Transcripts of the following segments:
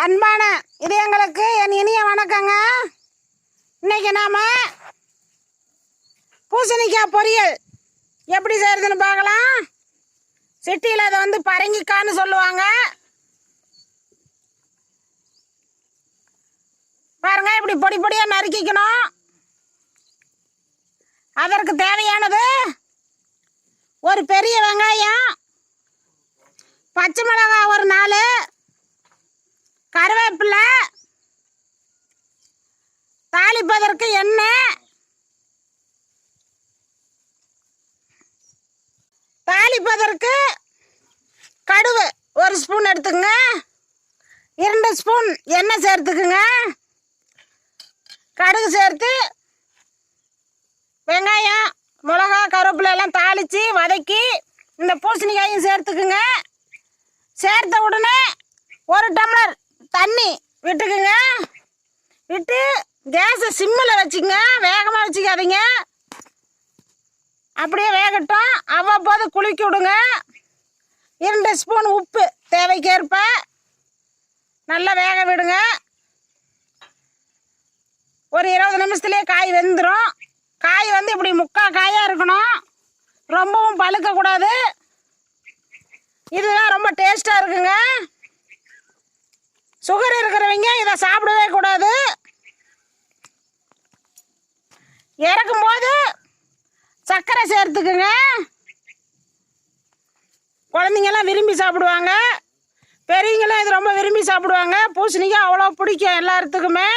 அன்பான இதயங்களுக்கு என் இனிய வணக்கங்க. இன்னைக்கு நாம பூசணிக்காய் பொரியல் எப்படி செய்யறதுன்னு பார்க்கலாம். சிட்டியில் அதை வந்து பரங்கிக்கான்னு சொல்லுவாங்க. பாருங்க, இப்படி பொடி பொடியாக நறுக்கிக்கணும். அதற்கு தேவையானது ஒரு பெரிய வெங்காயம், பச்சை மிளகாய் ஒரு 4, கருவேப்பிலை, தாளிப்பதற்கு எண்ணெய், தாளிப்பதற்கு கடுகு 1 ஸ்பூன் எடுத்துக்கங்க. 2 ஸ்பூன் எண்ணெய் சேர்த்துக்குங்க. கடுகு சேர்த்து வெங்காயம், மிளகா, கருவேப்பிலை எல்லாம் தாளித்து வதக்கி இந்த பூசணிக்காயும் சேர்த்துக்குங்க. சேர்த்த உடனே 1 டம்ளர் தண்ணி விட்டுக்குங்க. விட்டு கேஸை சிம்மில் வச்சுங்க, வேகமாக வச்சுக்காதீங்க. அப்படியே வேகட்டும். அவ்வப்போது குலுக்கி விடுங்க. 2 ஸ்பூன் உப்பு தேவைக்கேற்ப நல்லா வேக விடுங்க. ஒரு 20 நிமிஷத்துலேயே காய் வெந்துடும். காய் வந்து இப்படி முக்கால் காயாக இருக்கணும், ரொம்பவும் பழுக்கக்கூடாது. இதுதான் ரொம்ப டேஸ்ட்டாக இருக்குங்க. சுகர் இருக்கிறவங்க இதை சாப்பிடவே கூடாது. இறக்கும்போது சர்க்கரை சேர்த்துக்குங்க. குழந்தைங்கெல்லாம் விரும்பி சாப்பிடுவாங்க, பெரியவங்களும் இது ரொம்ப விரும்பி சாப்பிடுவாங்க. பூசணிக்காய் அவ்வளோ பிடிக்கும் எல்லாத்துக்குமே.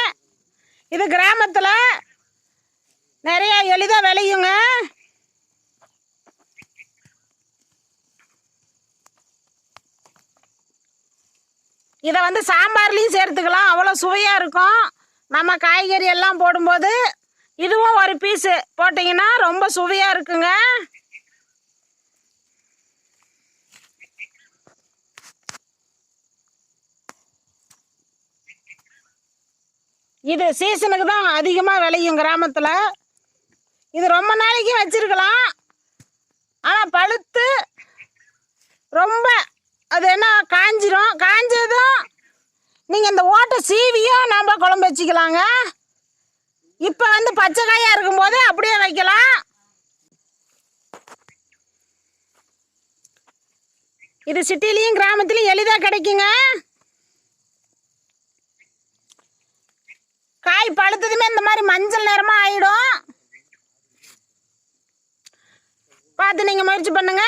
இது கிராமத்தில் நிறையா எளிதாக விளையுங்க. இதை வந்து சாம்பார்லேயும் சேர்த்துக்கலாம், அவ்வளோ சுவையாக இருக்கும். நம்ம காய்கறி எல்லாம் போடும்போது இதுவும் ஒரு பீஸு போட்டிங்கன்னா ரொம்ப சுவையாக இருக்குங்க. இது சீசனுக்கு தான் அதிகமாக விளையும் கிராமத்தில். இது ரொம்ப நாளைக்கு வச்சிருக்கலாம். ஆனால் பழுத்து ரொம்ப அது என்ன காஞ்சிரும். காஞ்சதும் நீங்கள் இந்த ஓட்டை சீவியும் நம்ம குழம்பு வச்சுக்கலாங்க. இப்போ வந்து பச்சை காயாக இருக்கும்போது அப்படியே வைக்கலாம். இது சிட்டிலையும் கிராமத்துலையும் எளிதாக கிடைக்குங்க. காய் பழுத்ததுமே இந்த மாதிரி மஞ்சள் நிறமாக ஆயிடும். பார்த்து நீங்கள் முயற்சி பண்ணுங்க.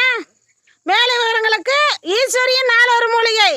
மேலும் விவரங்களுக்கு ஈஸ்வரியின் 4 ஒரு மூலிகை.